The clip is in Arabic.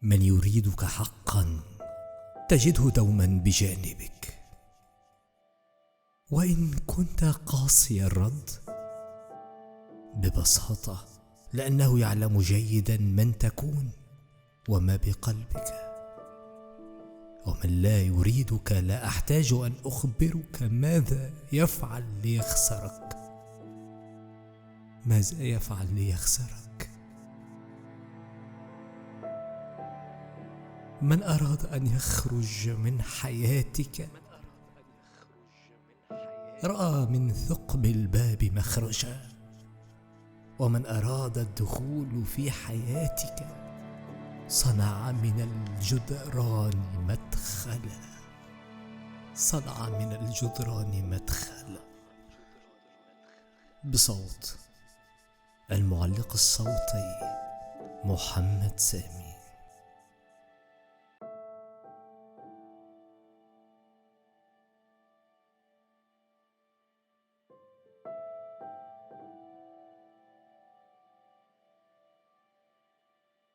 من يريدك حقا تجده دوما بجانبك، وإن كنت قاسي الرد ببساطة لأنه يعلم جيدا من تكون وما بقلبك. ومن لا يريدك لا أحتاج أن أخبرك ماذا يفعل ليخسرك. ماذا يفعل ليخسرك؟ من أراد أن يخرج من حياتك رأى من ثقب الباب مخرجا، ومن أراد الدخول في حياتك صنع من الجدران مدخلا. صنع من الجدران مدخلا. بصوت المعلق الصوتي محمد سامي.